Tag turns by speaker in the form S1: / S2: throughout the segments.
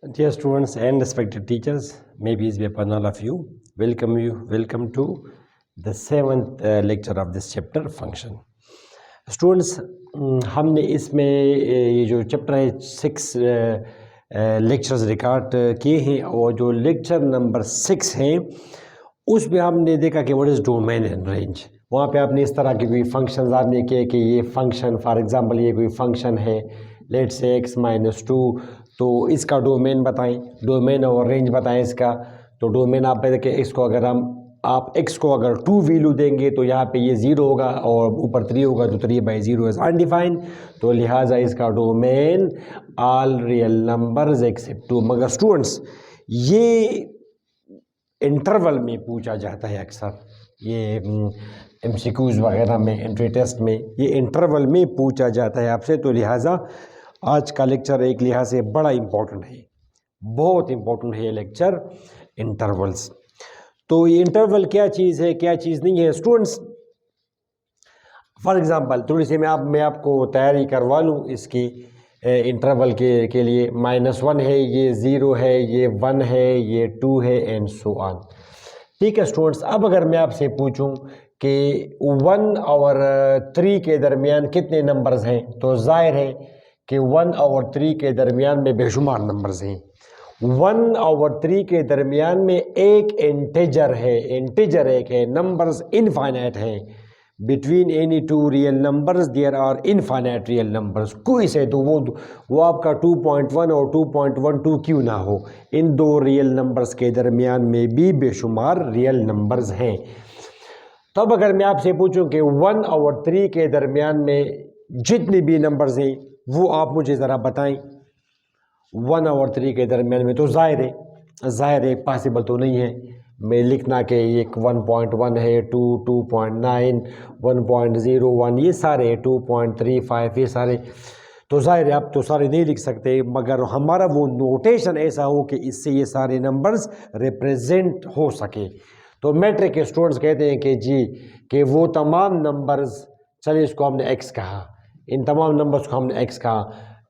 S1: Dear students and respected teachers, may peace be upon all of you. Welcome to the seventh lecture of this chapter, function. Students, हमने इसमें ये जो chapter है 6 lectures record किए हैं और जो लेक्चर नंबर 6 है उसमें हमने देखा कि what is domain and range. वहाँ पे आपने इस तरह के कोई फंक्शंस आपने किए कि ये फंक्शन फॉर एग्जांपल ये कोई फंक्शन है लेट से x-2, तो इसका डोमेन बताएं, डोमेन और रेंज बताएं इसका। तो डोमेन आप देखें इसको अगर आप x को अगर 2 वैल्यू देंगे तो यहाँ पे ये 0 होगा और ऊपर 3 होगा तो 3/0 इज अनडिफाइंड, तो लिहाजा इसका domain all real numbers accept 2। मगर स्टूडेंट्स ये इंटरवल में पूछा जाता है अक्सर, ये MCQs वगैरह में, एंट्री टेस्ट में ये इंटरवल में पूछा जाता है आपसे। तो लिहाजा आज का लेक्चर एक लिहाज से बड़ा इम्पोर्टेंट है, बहुत इम्पोर्टेंट है ये लेक्चर, इंटरवल्स। तो ये इंटरवल क्या चीज़ है क्या चीज़ नहीं है स्टूडेंट्स। फॉर एग्जांपल थोड़ी सी मैं आपको तैयारी करवा लूँ इसकी इंटरवल के लिए। -1 है, ये 0 है, ये 1 है, ये 2 है एंड सो ऑन। ठीक है स्टूडेंट्स, अब अगर मैं आपसे पूछूं कि 1 और 3 के दरमियान कितने नंबर्स हैं, तो जाहिर है कि 1 और 3 के दरमियान में बेशुमार नंबर्स हैं। 1 और 3 के दरमियान में एक इंटीजर है, इंटीजर एक है, नंबर्स इनफाइनाइट हैं। Between any two real numbers there are infinite real numbers. कोई से तो वो आपका 2.1 और 2.12 क्यों ना हो, इन दो रियल नंबर्स के दरमियान में भी बेशुमार रियल नंबर्स हैं। तब अगर मैं आपसे पूछूं कि 1 और 3 के दरमियान में जितने भी नंबर्स हैं वो आप मुझे ज़रा बताएं। 1 और 3 के दरमियान में तो जाहिर है पॉसिबल तो नहीं है मैं लिखना कि एक 1.1 है, 2.9, 1.01, ये सारे 2.35, ये सारे तो जाहिर है आप तो सारे नहीं लिख सकते, मगर हमारा वो नोटेशन ऐसा हो कि इससे ये सारे नंबर्स रिप्रेजेंट हो सके। तो मैट्रिक के स्टूडेंट्स कहते हैं कि जी कि वो तमाम नंबर्स, चलिए इसको हमने x कहा, इन तमाम नंबर्स को हमने x कहा,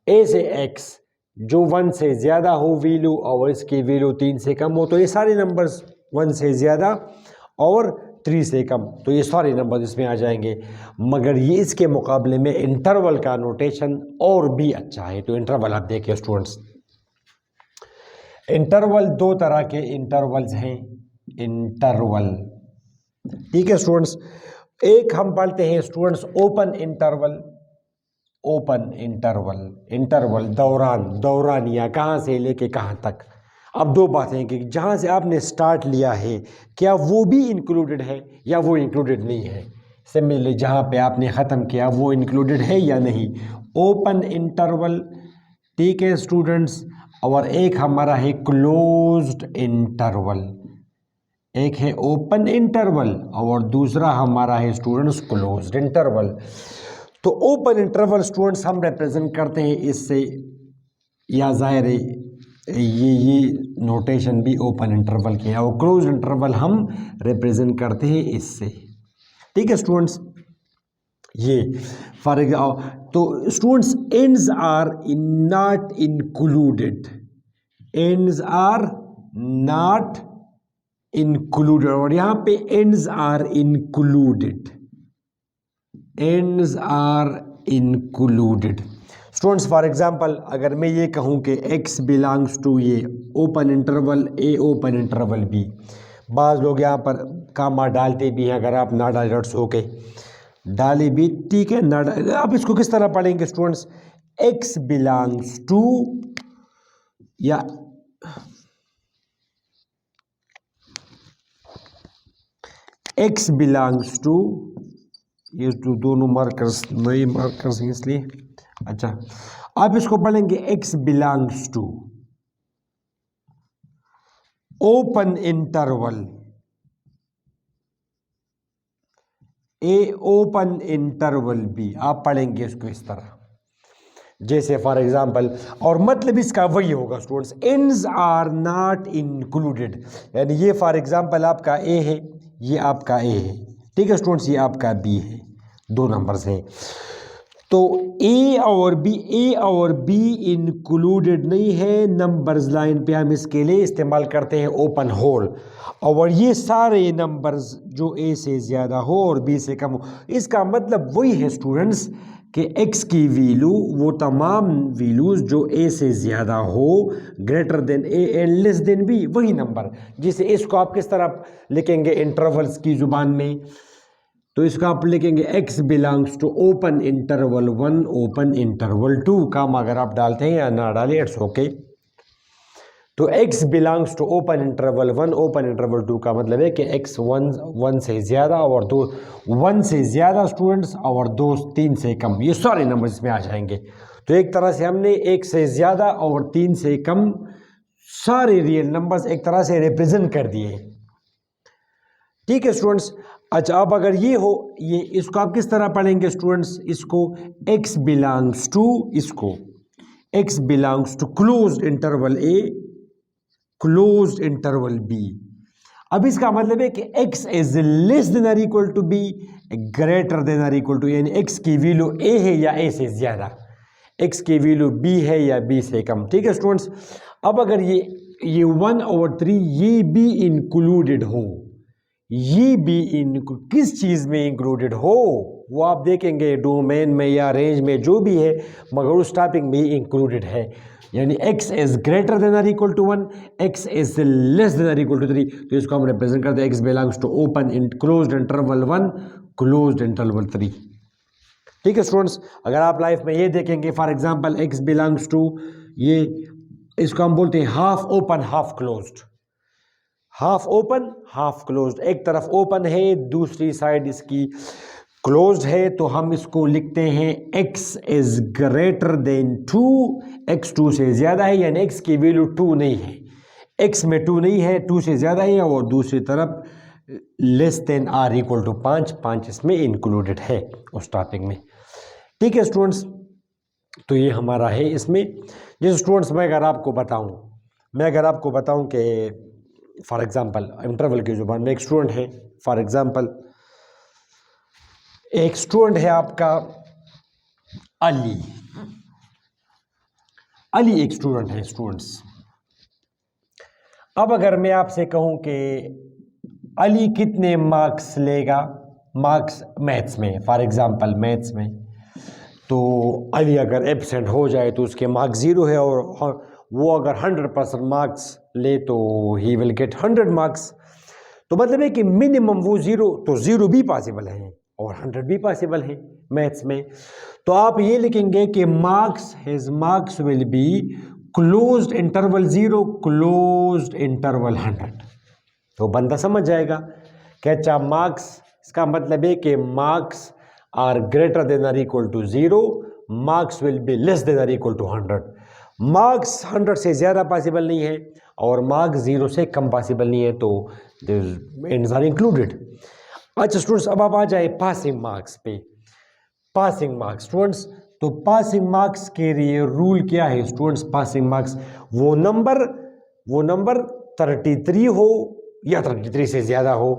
S1: a से x जो 1 से ज़्यादा हो वैल्यू और इसकी वैल्यू 3 से कम हो, तो ये सारे नंबर्स 1 से ज़्यादा और 3 से कम, तो ये सारे नंबर इसमें आ जाएंगे। मगर ये इसके मुकाबले में इंटरवल का नोटेशन और भी अच्छा है। तो इंटरवल आप देखिए स्टूडेंट्स, इंटरवल 2 तरह के इंटरवल्स हैं, इंटरवल। ठीक है स्टूडेंट्स, एक हम पढ़ते हैं students open interval. Open interval दौरान या कहाँ से लेके कहाँ तक। अब दो बातें कि जहाँ से आपने स्टार्ट लिया है क्या वो भी इंक्लूडेड है या वो इंक्लूडेड नहीं है। सिमिलरली जहाँ पे आपने ख़त्म किया वो इंक्लूडेड है या नहीं। ओपन इंटरवल, ठीक है स्टूडेंट्स। और एक हमारा है क्लोज्ड इंटरवल, एक है ओपन इंटरवल और दूसरा हमारा है स्टूडेंट्स क्लोज्ड इंटरवल। तो ओपन इंटरवल स्टूडेंट्स हम रिप्रेजेंट करते हैं इससे, या जाहिर है ये नोटेशन भी ओपन इंटरवल की है, और क्लोज इंटरवल हम रिप्रेजेंट करते हैं इससे। ठीक है स्टूडेंट्स, ये फॉर एग्जाम्पल तो students ends are not included, ends are not included, और यहाँ पे ends are included, ends are included. Students for example अगर मैं ये कहूँ कि x बिलोंग्स टू ये open interval a, open interval b, बाज़ लोग यहाँ पर कामा डालते भी हैं, अगर आप ना डाले रट्स ओके डाले भी ठीक है, ना आप इसको किस तरह पढ़ेंगे स्टूडेंट्स, x बिलोंग्स टू या x बिलोंग्स टू, ये दोनों मार्कर्स नए मार्कर्स हैं इसलिए, अच्छा आप इसको पढ़ेंगे x belongs to open interval A, open interval B, आप पढ़ेंगे इसको इस तरह जैसे फॉर एग्जांपल, और मतलब इसका वही होगा students, ends are not included, यानी ये फॉर एग्जांपल आपका ए है, ये आपका ए है, ठीक है स्टूडेंट्स, ये आपका बी है, 2 नंबर्स हैं। तो ए और बी इंक्लूडेड नहीं है, नंबर्स लाइन पे हम इसके लिए इस्तेमाल करते हैं ओपन होल। और ये सारे नंबर्स जो ए से ज़्यादा हो और बी से कम हो, इसका मतलब वही है स्टूडेंट्स कि एक्स की वैल्यू वो तमाम वैल्यूज़ जो ए से ज़्यादा हो, greater than A and less than B, वही नंबर। जिसे इसको आप किस तरह लिखेंगे इंटरवल्स की ज़ुबान में, तो इसका आप लिखेंगे x belongs to open interval 1 open interval 2। काम अगर आप डालते हैं या ना डालें इट्स ओके। तो x belongs to open interval 1 open interval 2 का मतलब है कि x 1 से ज़्यादा और 2 1 से ज़्यादा स्टूडेंट्स और 2 3 से कम, ये सारे नंबर इसमें आ जाएंगे। तो एक तरह से हमने 1 से ज़्यादा और 3 से कम सारे रियल नंबर्स एक तरह से रिप्रेजेंट कर दिए। ठीक है स्टूडेंट्स। अच्छा, अब अगर ये हो, ये इसको आप किस तरह पढ़ेंगे स्टूडेंट्स, इसको x बिलोंग्स टू, इसको x belongs to closed interval a closed interval b। अब इसका मतलब है कि x इज लेस देन और equal to b, greater than और इक्वल टू, यानी x की वैल्यू a है या a से ज़्यादा, x की वैल्यू b है या b से कम। ठीक है स्टूडेंट्स। अब अगर ये 1/3 ये भी इंक्लूडेड हो, ये भी किस चीज़ में इंक्लूडेड हो वो आप देखेंगे डोमेन में या रेंज में जो भी है, मगर उस टॉपिक में इंक्लूडेड है। यानी x इज ग्रेटर देन और equal to 1, x is less than और इक्वल टू 3, तो इसको हम रिप्रेजेंट करते हैं x belongs to open in closed interval 1 closed interval 3। ठीक है स्टूडेंट्स। अगर आप लाइफ में ये देखेंगे for example x belongs to, ये इसको हम बोलते हैं half open half closed, half open half closed, एक तरफ ओपन है दूसरी साइड इसकी क्लोज्ड है, तो हम इसको लिखते हैं x is greater then 2, x 2 से ज़्यादा है, यानी x की वैल्यू 2 नहीं है, x में 2 नहीं है, 2 से ज़्यादा है, और दूसरी तरफ less than or equal to 5, 5 इसमें इंक्लूडेड है उस टॉपिक में। ठीक है स्टूडेंट्स। तो ये हमारा है इसमें। जैसे स्टूडेंट्स मैं अगर आपको बताऊं कि फॉर एग्जांपल इंटरवल की जुबान में एक स्टूडेंट है, फॉर एग्जांपल एक स्टूडेंट है आपका अली एक स्टूडेंट है स्टूडेंट्स। अब अगर मैं आपसे कहूं कि अली कितने मार्क्स लेगा, मार्क्स मैथ्स में, फॉर एग्जांपल मैथ्स में, तो अली अगर एब्सेंट हो जाए तो उसके मार्क्स 0 है, और वो अगर 100% मार्क्स ले तो ही विल गेट 100 मार्क्स। तो मतलब है कि मिनिमम वो 0, तो 0 भी पॉसिबल है और 100 भी पॉसिबल है मैथ्स में। तो आप ये लिखेंगे कि his marks will be closed interval 0 closed interval 100। तो बंदा समझ जाएगा कि अच्छा मार्क्स, इसका मतलब है कि मार्क्स आर ग्रेटर देन और equal to 0, marks will be less than और इक्वल टू 100। मार्क्स 100 से ज़्यादा पॉसिबल नहीं है और मार्क्स 0 से कम पॉसिबल नहीं है, तो एंड्स आर इंक्लूडेड। अच्छा स्टूडेंट्स, अब आप आ जाए पासिंग मार्क्स पे। पासिंग मार्क्स स्टूडेंट्स, तो पासिंग मार्क्स के लिए रूल क्या है स्टूडेंट्स? पासिंग मार्क्स वो नंबर 33 हो या 33 से ज़्यादा हो,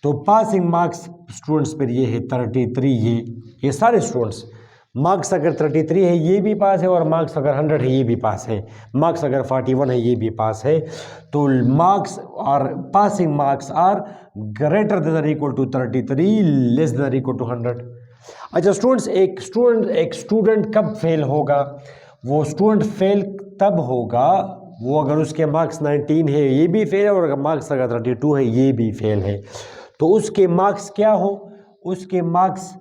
S1: तो पासिंग मार्क्स स्टूडेंट्स पर ये है 33। ये सारे स्टूडेंट्स मार्क्स अगर 33 है ये भी पास है, और मार्क्स अगर 100 है ये भी पास है, मार्क्स अगर 41 है ये भी पास है। तो मार्क्स और passing marks are greater than और इक्वल टू 33, लेस देन और इक्वल टू 100। अच्छा स्टूडेंट्स, एक स्टूडेंट कब फेल होगा? वो स्टूडेंट फेल तब होगा वो अगर उसके मार्क्स 19 है ये भी फेल है, और अगर मार्क्स अगर 32 है ये भी फेल है। तो उसके मार्क्स क्या हो? उसके मार्क्स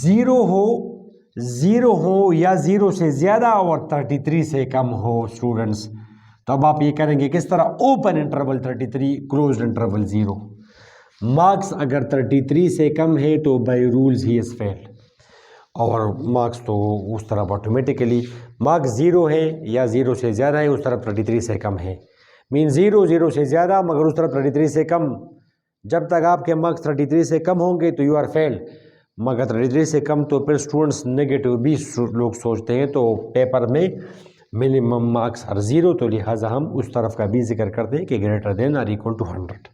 S1: 0 हो या 0 से ज़्यादा और 33 से कम हो स्टूडेंट्स। तो अब आप ये करेंगे किस तरह? Open interval 33 closed interval 0। Marks अगर 33 से कम है तो by rules he is failed, और मार्क्स तो उस तरफ ऑटोमेटिकली मार्क्स 0 है या 0 से ज़्यादा है, उस तरफ 33 से कम है, मीन 0 से ज़्यादा मगर उस तरफ 33 से कम। जब तक आपके मार्क्स 33 से कम होंगे तो यू आर फेल्ड, मगर 33 से कम तो फिर स्टूडेंट्स नेगेटिव भी लोग सोचते हैं, तो पेपर में मिनिमम मार्क्स हर 0, तो लिहाजा हम उस तरफ का भी जिक्र करते हैं कि ग्रेटर देन और इक्वल टू 100।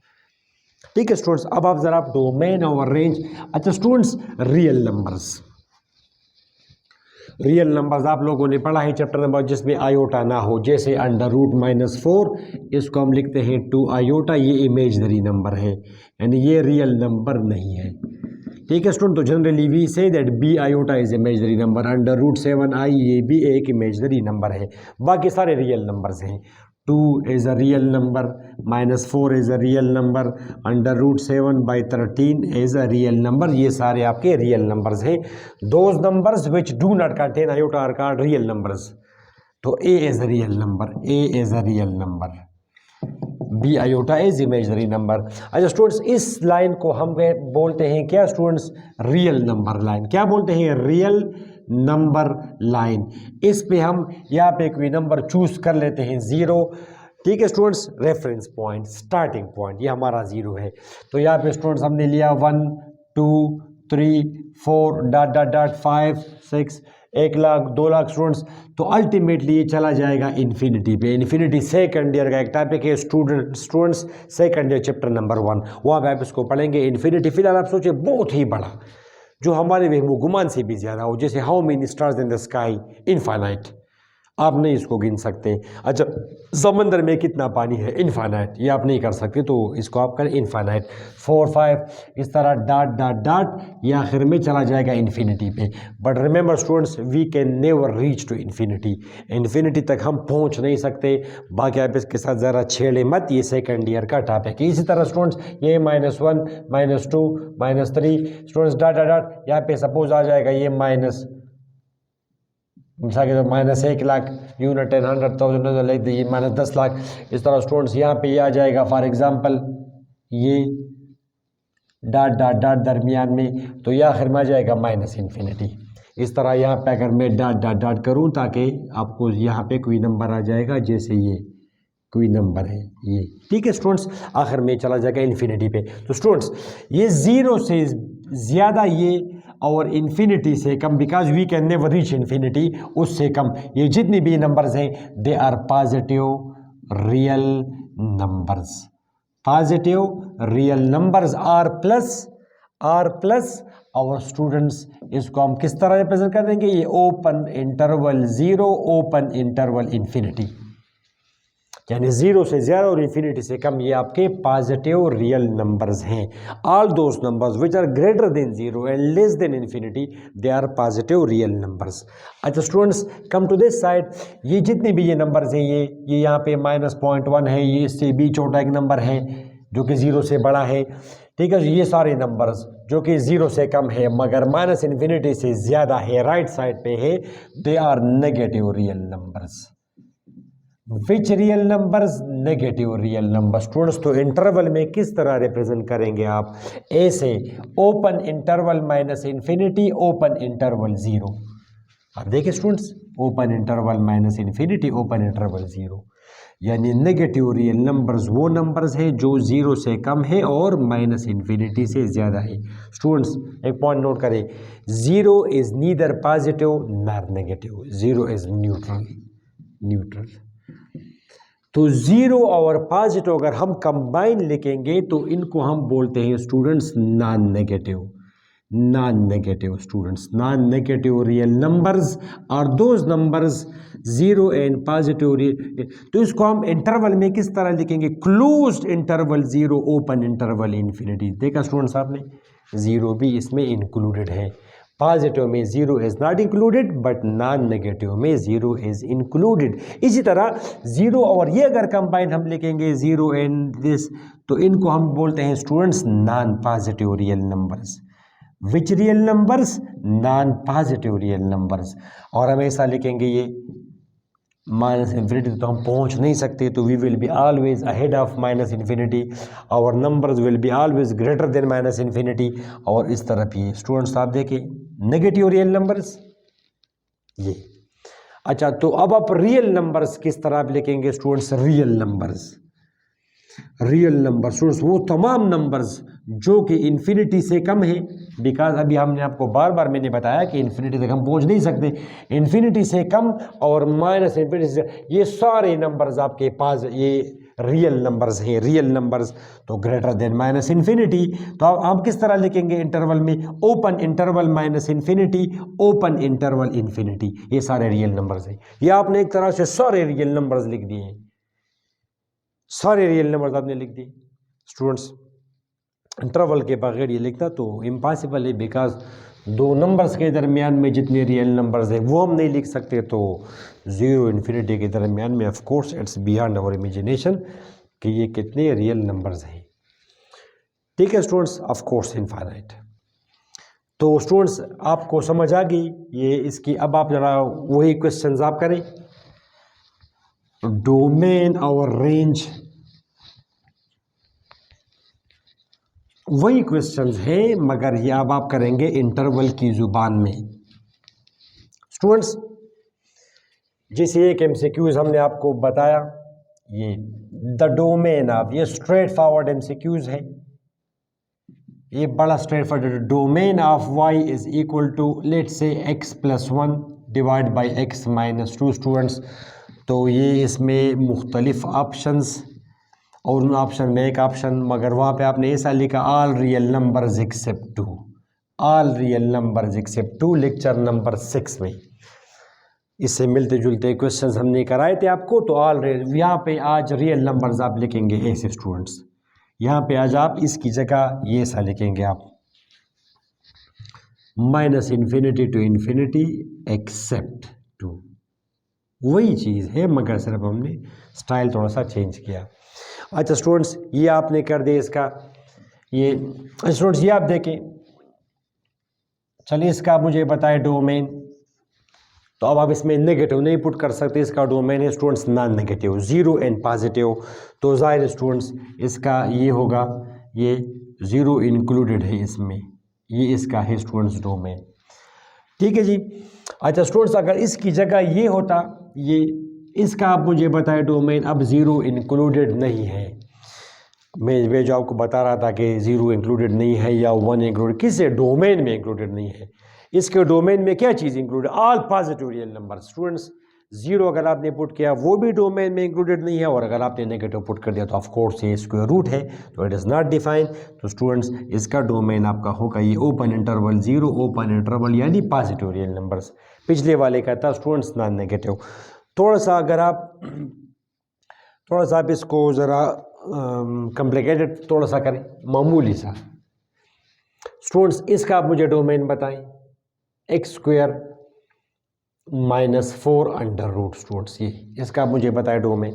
S1: ठीक है स्टूडेंट्स। अब आप ज़रा डोमेन और रेंज। अच्छा students, real numbers, real numbers आप लोगों ने पढ़ा है चैप्टर नंबर जिसमें आयोटा ना हो, जैसे √-4 इसको हम लिखते हैं 2 आयोटा, ये इमेजनरी नंबर है यानी ये रियल नंबर नहीं है। ठीक है स्टूडेंट, तो generally we say that B iota is imaginary number, √7i ये भी एक इमेजनरी नंबर है, बाकी सारे रियल नंबर्स हैं। 2 is a real number, -4 is a real number, √7/13 is a real number, ये सारे आपके रियल नंबर्स हैं। Those numbers which do not contain iota are called real numbers. तो a is a real number, a is a real number, b iota is imaginary number. अच्छा students, इस line को हम बोलते हैं क्या स्टूडेंट्स, रियल नंबर लाइन। क्या बोलते हैं, रियल नंबर लाइन। इस पे हम यहाँ पे कोई नंबर चूज कर लेते हैं 0। ठीक है students, reference point, starting point ये हमारा 0 है। तो यहाँ पे स्टूडेंट्स हमने लिया 1 2 3 4 ... 5 6 1 लाख 2 लाख स्टूडेंट्स। तो अल्टीमेटली ये चला जाएगा इन्फिनिटी पे। इन्फिनिटी सेकंड ईयर का एक टॉपिक है students, second year chapter number 1, वहाँ पे आप इसको पढ़ेंगे। इन्फिनिटी फिलहाल आप सोचिए बहुत ही बड़ा, जो हमारे वहमो गुमान से भी ज़्यादा हो, जैसे how many stars in the sky, infinite, आप नहीं इसको गिन सकते। अच्छा, समंदर में कितना पानी है, इनफाइनाइट, ये आप नहीं कर सकते, तो इसको आप करें इनफाइनाइट। 4 5 इस तरह डॉट ये आखिर में चला जाएगा इन्फिनिटी पे। But remember students, we can never reach to infinity, infinity तक हम पहुंच नहीं सकते। बाकी आप इसके साथ ज़रा छेड़े मत, ये सेकंड ईयर का टॉपिक है। इसी तरह स्टूडेंट्स ये -1 -2 -3 स्टूडेंट्स डॉट यहाँ पे सपोज आ जाएगा ये माइनस, मिसाल के तो -1 लाख यूनिट 100,000 लिख दीजिए, -10 लाख। इस तरह स्टूडेंट्स यहाँ पे ये आ जाएगा फॉर एग्जांपल ये डॉट दरमियान में, तो ये आखिर में आ जाएगा -इन्फिनिटी। इस तरह यहाँ पे अगर मैं डॉट करूँ ताकि आपको यहाँ पे कोई नंबर आ जाएगा, जैसे ये कोई नंबर है ये। ठीक है स्टूडेंट्स, आखिर में चला जाएगा इन्फिनिटी पे। तो स्टूडेंट्स ये 0 से ज़्यादा ये और इन्फिनिटी से कम, because we can never reach infinity, उससे कम ये जितनी भी नंबर्स हैं they are positive real numbers. Positive real numbers are plus और स्टूडेंट्स इसको हम किस तरह रिप्रेजेंट कर देंगे, ये open interval 0 open interval infinity, यानी 0 से ज़्यादा और इन्फिनिटी से कम, ये आपके पॉजिटिव रियल नंबर्स हैं। All those numbers which are greater than 0 and less than infinity they are positive real numbers. अच्छा students, come to this side, ये जितने भी ये नंबर्स हैं, ये यहाँ पे -0.1 है, ये इससे भी छोटा एक नंबर है जो कि 0 से बड़ा है। ठीक है, ये सारे नंबर्स जो कि 0 से कम है मगर -इन्फिनिटी से ज़्यादा है, राइट साइड पे है, they are negative real numbers. Which real numbers, negative real number. Students तो इंटरवल में किस तरह रिप्रेजेंट करेंगे आप, ऐसे open interval -infinity open interval 0। अब देखिए students, open interval -infinity open interval 0, यानी नेगेटिव रियल नंबर्स वो नंबर्स हैं जो 0 से कम है और -इन्फिनिटी से ज़्यादा है। स्टूडेंट्स एक पॉइंट नोट करें, 0 is neither positive nor negative, 0 is neutral. तो 0 और पॉजिटिव अगर हम कंबाइन लिखेंगे तो इनको हम बोलते हैं students non negative students, non negative real numbers और दोज नंबर्स 0 एंड पॉजिटिव। तो इसको हम इंटरवल में किस तरह लिखेंगे, closed interval 0 open interval infinity. देखा स्टूडेंट्स आपने, 0 भी इसमें इंक्लूडेड है। पॉजिटिव में 0 is not included but non negative में 0 इज़ इंक्लूडेड। इसी तरह 0 और ये अगर कंबाइन हम लिखेंगे 0 एंड दिस, तो इनको हम बोलते हैं students non positive real numbers. Which real numbers, non positive real numbers. और हमेशा लिखेंगे ये -इन्फिनिटी तो हम पहुंच नहीं सकते, तो we will be always ahead of -infinity, our numbers will be always greater than -infinity. और इस तरफ ये स्टूडेंट्स आप देखिए नेगेटिव रियल नंबर्स ये। अच्छा, तो अब आप रियल नंबर्स किस तरह आप लिखेंगे स्टूडेंट्स, रियल नंबर्स स्टूडेंट्स वो तमाम नंबर्स जो कि इन्फिनिटी से कम है, बिकॉज अभी हमने आपको बार बार मैंने बताया कि इन्फिनिटी तक हम पहुंच नहीं सकते, इन्फिनिटी से कम और -इन्फिनिटी से, ये सारे नंबर्स आपके पास ये रियल नंबर्स हैं, रियल नंबर्स, तो ग्रेटर देन माइनस इन्फिनिटी। तो अब हम किस तरह लिखेंगे इंटरवल में, open interval minus infinity, open interval infinity, ये सारे रियल नंबर्स हैं। ये आपने एक तरह से सारे रियल नंबर्स लिख दिए, सारे रियल नंबर्स आपने लिख दिए। स्टूडेंट्स इंटरवल के बगैर ये लिखना तो इम्पॉसिबल है, बिकॉज दो नंबर्स के दरमियान में जितने रियल नंबर्स हैं वो हम नहीं लिख सकते, तो ज़ीरो इन्फिनिटी के दरमियान में of course it's beyond our imagination कि ये कितने रियल नंबर्स हैं। ठीक है स्टूडेंट्स, ऑफ कोर्स इनफाइनाइट। तो स्टूडेंट्स आपको समझ आ गई ये इसकी। अब आप ज़रा वही क्वेश्चंस आप करें, डोमेन और रेंज, वही क्वेश्चंस हैं मगर ये अब आप करेंगे इंटरवल की जुबान में। स्टूडेंट्स जैसे एक एमसीक्यूज हमने आपको बताया, ये द डोमेन ऑफ, ये स्ट्रेट फॉरवर्ड एमसीक्यूज है, ये बड़ा straight forward. Domain of y is equal to let say x plus 1 divide by x minus 2। Students तो ये इसमें मुख्तलिफ ऑप्शंस, और उन ऑप्शन में एक ऑप्शन मगर वहाँ पे आपने ऐसा लिखा all real numbers accept 2, all real numbers accept 2, lecture number 6 में इससे मिलते जुलते क्वेश्चंस हमने कराए थे आपको। तो ऑल यहाँ पे आज रियल नंबर्स आप लिखेंगे ऐसे स्टूडेंट्स, यहाँ पे आज आप इसकी जगह ये ऐसा लिखेंगे आप, minus infinity to infinity except 2, वही चीज़ है मगर सिर्फ हमने स्टाइल थोड़ा सा चेंज किया। अच्छा स्टूडेंट्स ये आपने कर दिया इसका, ये स्टूडेंट्स ये आप देखें, चलिए इसका मुझे बताए डोमेन। तो अब आप इसमें नेगेटिव नहीं पुट कर सकते, इसका डोमेन है students non negative, zero and positive. तो ज़ाहिर स्टूडेंट्स इसका ये होगा, ये ज़ीरो इंक्लूडेड है इसमें, ये इसका है स्टूडेंट्स डोमेन। ठीक है जी। अच्छा स्टूडेंट्स अगर इसकी जगह ये होता, ये इसका आप मुझे बताए डोमेन, अब ज़ीरो इंक्लूडेड नहीं है। मैं जो आपको बता रहा था कि ज़ीरो इंक्लूडेड नहीं है या 1 इंक्लूडेड, किससे डोमेन में इंक्लूडेड नहीं है। इसके डोमेन में क्या चीज़ included, all positive real number. Students zero अगर आपने पुट किया वो भी डोमेन में इंक्लूडेड नहीं है, और अगर आपने नेगेटिव पुट कर दिया तो ऑफ कोर्स ये स्क्वायर रूट है, तो इट इज़ नॉट डिफाइन। तो स्टूडेंट्स इसका डोमेन आपका होगा ये open interval zero, open interval यानी पॉजिटिव रियल नंबर्स। पिछले वाले का था स्टूडेंट्स नॉन नेगेटिव। थोड़ा सा अगर आप इसको ज़रा कॉम्प्लिकेटेड थोड़ा सा करें, मामूली सा। स्टूडेंट्स इसका आप मुझे डोमेन बताएं, X square minus 4 under root. Students ये इसका आप मुझे बताएं डोमेन।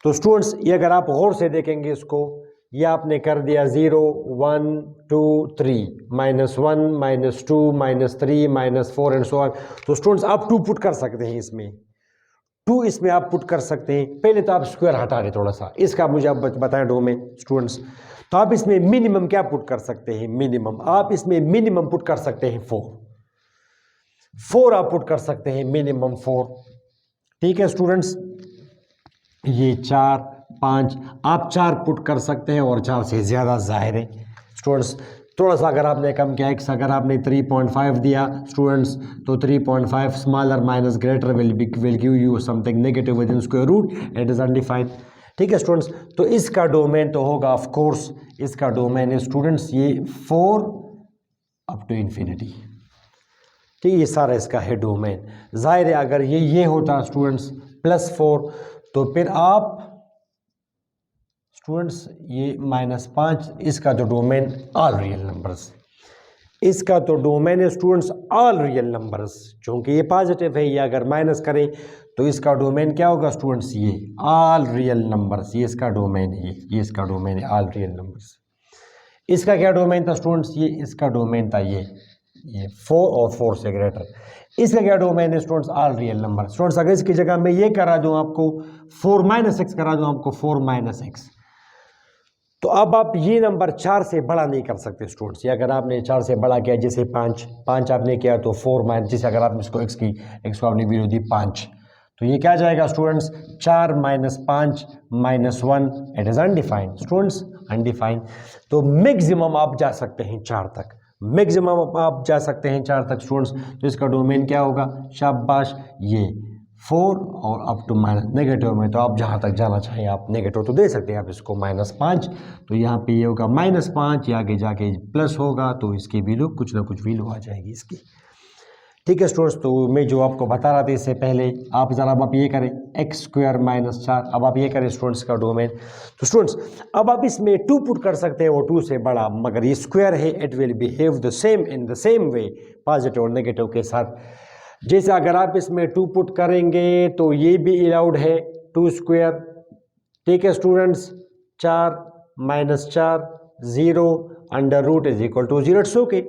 S1: तो स्टूडेंट्स ये अगर आप गौर से देखेंगे इसको, ये आपने कर दिया 0 1 2 3 -1 -2 -3 -4 एंड सो ऑन। तो स्टूडेंट्स आप 2 पुट कर सकते हैं इसमें, 2 इसमें आप पुट कर सकते हैं। पहले तो आप स्क्वायर हटा रहे थोड़ा सा, इसका मुझे आप बताएं डोमेन स्टूडेंट्स। तो आप इसमें मिनिमम क्या पुट कर सकते हैं, मिनिमम आप इसमें मिनिमम पुट कर सकते हैं 4 आप पुट कर सकते हैं मिनिमम 4। ठीक है स्टूडेंट्स, ये 4 5 आप 4 पुट कर सकते हैं, और 4 से ज़्यादा जाहिर है स्टूडेंट्स। थोड़ा सा अगर आपने कम किया, एक्स अगर आपने 3.5 दिया स्टूडेंट्स, तो 3.5 smaller minus greater will give you something negative within square root, it is undefined. ठीक है स्टूडेंट्स, तो इसका डोमेन तो होगा ऑफ कोर्स, इसका डोमेन है स्टूडेंट्स ये 4 अप टू इन्फिनिटी। ठीक है, ये सारा इसका है डोमेन। जाहिर है अगर ये होता स्टूडेंट्स +4, तो फिर आप स्टूडेंट्स ये -5, इसका तो डोमेन ऑल रियल नंबर्स, इसका तो डोमेन है स्टूडेंट्स ऑल रियल नंबर्स, क्योंकि ये पॉजिटिव है। ये अगर माइनस करें तो इसका डोमेन क्या होगा स्टूडेंट्स, ये ऑल रियल नंबर्स, ये इसका डोमेन है, ये इसका डोमेन है ऑल रियल नंबर्स। इसका क्या डोमेन था स्टूडेंट्स, ये इसका डोमेन था ये 4 और 4 से ग्रेटर। इसका क्या डोमेन है students, all real number. Students अगर इसकी जगह मैं ये करा दूं आपको 4 - x करा दूं आपको 4 - x, तो अब आप ये नंबर 4 से बड़ा नहीं कर सकते स्टूडेंट्स। ये अगर आपने 4 से बड़ा किया, जैसे 5 आपने किया तो 4 जैसे अगर आपने इसको x को आपने वैल्यू दी 5, तो ये क्या जाएगा students 4 - 5 -1, it is undefined students, undefined. तो मैक्सिमम आप जा सकते हैं 4 तक, मैक्सिमम आप जा सकते हैं 4 तक स्टूडेंट्स। तो इसका डोमेन क्या होगा, शाबाश, ये 4 और अप टू माइनस नेगेटिव में तो आप जहाँ तक जाना चाहें आप नेगेटिव तो दे सकते हैं आप इसको -5, तो यहाँ पे ये होगा -5, ये आगे जाके प्लस होगा तो इसकी वैल्यू कुछ ना कुछ वैल्यू आ जाएगी इसकी। ठीक है स्टूडेंट्स, तो मैं जो आपको बता रहा था इससे पहले आप ज़रा अब आप ये करें x² -4, अब आप ये करें स्टूडेंट्स का डोमेन। तो स्टूडेंट्स अब आप इसमें 2 पुट कर सकते हैं, वो 2 से बड़ा, मगर ये स्क्वायर है, it will behave the same in the same way positive और नेगेटिव के साथ। जैसे अगर आप इसमें 2 पुट करेंगे तो ये भी अलाउड है 2²। ठीक है students, 4 -4 0 √ is equal to 0, it's okay.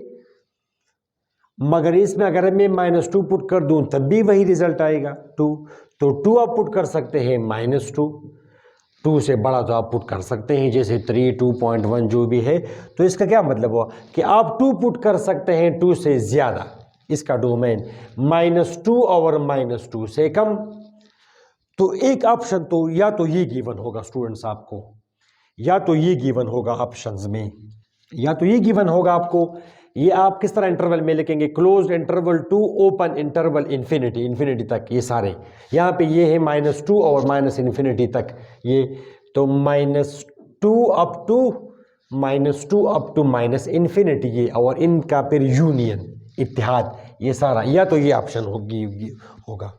S1: मगर इसमें अगर मैं -2 पुट कर दूं तब भी वही रिजल्ट आएगा 2, तो 2 आप पुट कर सकते हैं -2, 2 से बड़ा तो आप पुट कर सकते हैं जैसे 3, 2.1 जो भी है। तो इसका क्या मतलब हुआ कि आप 2 पुट कर सकते हैं 2 से ज़्यादा, इसका डोमेन -2 और -2 से कम। तो एक ऑप्शन तो या तो ये गिवन होगा स्टूडेंट्स आपको, या तो ये गिवन होगा ऑप्शंस में, या तो ये गिवन होगा आपको। ये आप किस तरह इंटरवल में लिखेंगे, closed interval two open interval infinity तक, ये सारे यहाँ पे ये है -2 और -∞ तक ये, तो -2 अप टू -∞ ये, और इनका फिर यूनियन इत्तेहाद, ये सारा, या तो ये ऑप्शन होगा,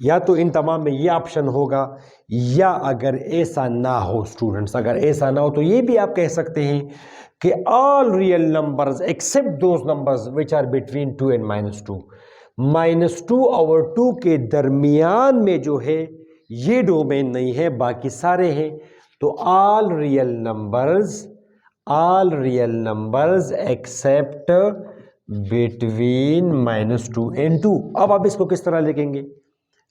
S1: या तो इन तमाम में ये ऑप्शन होगा। या अगर ऐसा ना हो स्टूडेंट्स, अगर ऐसा ना हो तो ये भी आप कह सकते हैं कि all real numbers except those numbers which are between 2 and -2, -2 और 2 के दरमियान में जो है ये डोमेन नहीं है, बाकी सारे हैं। तो all real numbers accept between -2 and 2। अब आप इसको किस तरह लिखेंगे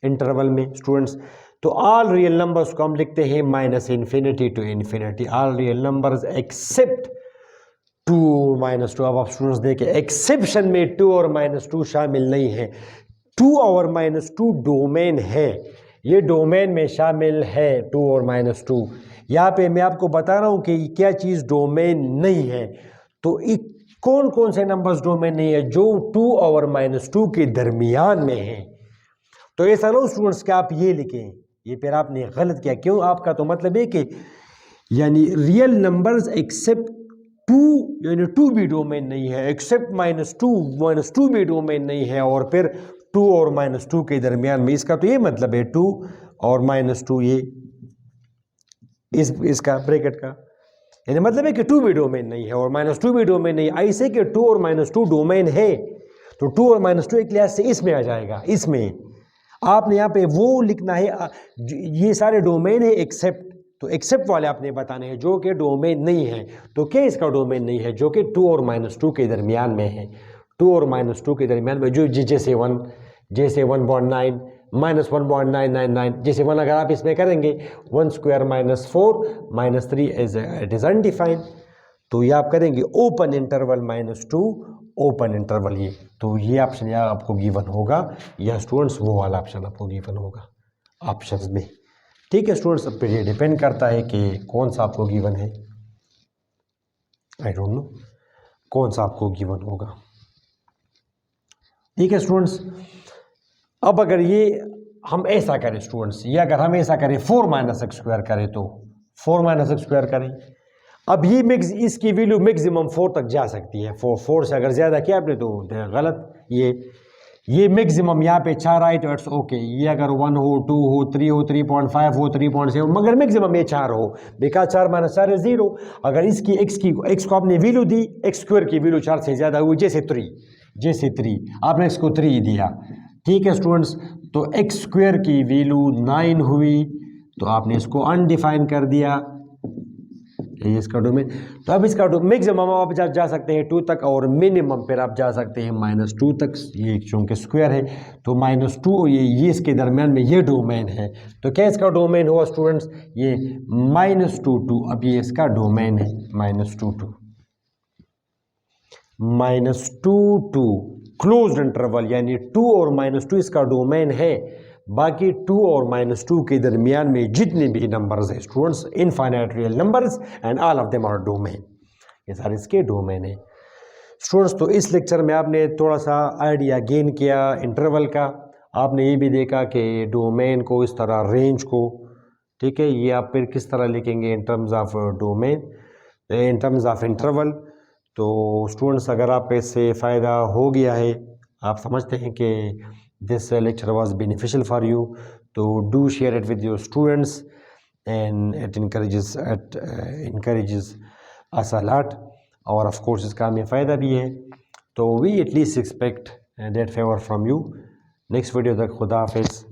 S1: इंटरवल में स्टूडेंट्स, तो ऑल रियल नंबर्स को हम लिखते हैं -∞ to ∞, all real numbers accept 2 -2। अब आप स्टूडेंट्स देखें एक्सेप्शन में 2 और -2 शामिल नहीं है, 2 और -2 डोमेन है, ये डोमेन में शामिल है 2 और -2। यहाँ पे मैं आपको बता रहा हूँ कि क्या चीज़ डोमेन नहीं है। तो कौन कौन से नंबर्स डोमेन नहीं है, जो 2 और -2 के दरमियान में है। तो ऐसा ना स्टूडेंट्स कि आप ये लिखें, ये फिर आपने गलत किया। क्यों? आपका तो मतलब है कि यानी रियल नंबर्स एक्सेप्ट 2, यानी 2 भी डोमेन नहीं है, एक्सेप्ट -2 भी डोमेन नहीं है, और फिर 2 और -2 के दरमियान में। इसका तो ये मतलब है 2 और -2, ये इसका ब्रैकेट का यानी मतलब है कि 2 भी डोमेन नहीं है और -2 भी डोमेन नहीं है। ऐसे कि 2 और -2 डोमेन है, तो 2 और -2 एक लिहाज से इसमें आ जाएगा। इसमें आपने यहाँ पे वो लिखना है, ये सारे डोमेन है एक्सेप्ट, तो एक्सेप्ट वाले आपने बताने हैं जो कि डोमेन नहीं है। तो क्या इसका डोमेन नहीं है, जो कि 2 और -2 के दरमियान में है, 2 और -2 के दरमियान में, जो जैसे 1, जैसे 1.9 -1.999, जैसे 1 अगर आप इसमें करेंगे 1² -4 -3 इट इज़ अनडिफाइंड। तो ये आप करेंगे ओपन इंटरवल -2 ओपन इंटरवल, ये तो ये ऑप्शन या आपको गिवन होगा, या स्टूडेंट्स वो वाला ऑप्शन आपको गिवन होगा ऑप्शंस में। ठीक है स्टूडेंट्स, अब ये डिपेंड करता है कि कौन सा आपको गिवन है, आई डोंट नो कौन सा आपको गिवन होगा। ठीक है स्टूडेंट्स, अब अगर ये हम ऐसा करें स्टूडेंट्स, ये अगर हम ऐसा करें 4 - x² करें, तो 4 - x² करें, अब ये इसकी वैल्यू मैक्सिमम 4 तक जा सकती है। 4 से अगर ज़्यादा किया आपने तो गलत। ये मैक्सिमम यहाँ पे 4 आए तो इट्स ओके। ये अगर 1 हो, 2 हो, 3 हो, 3.5 हो, 3.7, मगर मैक्सिमम ये 4 हो, बिकॉज 4 - 4 है 0। अगर इसकी x को आपने वैल्यू दी, x² की वैल्यू 4 से ज़्यादा हुई, जैसे 3 आपने इसको 3 दिया। ठीक है स्टूडेंट्स, तो x² की वैल्यू 9 हुई, तो आपने इसको अनडिफाइन कर दिया, ये इसका डोमेन। तो अब इसका मैक्सिमम आप जा सकते हैं 2 तक, और मिनिमम फिर आप जा सकते हैं -2 तक। ये चूँकि स्क्वायर है तो -2 ये इसके दरमियान में ये डोमेन है। तो क्या इसका डोमेन हुआ स्टूडेंट्स, ये -2 अब ये इसका डोमेन है -2 क्लोज्ड इंटरवल, यानी 2 और -2 इसका डोमेन है। बाकी 2 और -2 के दरमियान में जितने भी नंबर्स हैं students, infinite real numbers and all of them are domain, ये सारे इसके डोमेन है स्टूडेंट्स। तो इस लेक्चर में आपने थोड़ा सा आइडिया गेन किया इंटरवल का। आपने ये भी देखा कि डोमेन को इस तरह, रेंज को, ठीक है, ये आप फिर किस तरह लिखेंगे in terms of domain, in terms of interval. तो स्टूडेंट्स, अगर आप इससे फ़ायदा हो गया है, आप समझते हैं कि this lecture was beneficial for you, तो do share it with your students and it encourages us a lot, और ऑफ कोर्स इसका हमें फ़ायदा भी है। तो we at least expect that favour from you. Next video तक खुदा हाफिज़।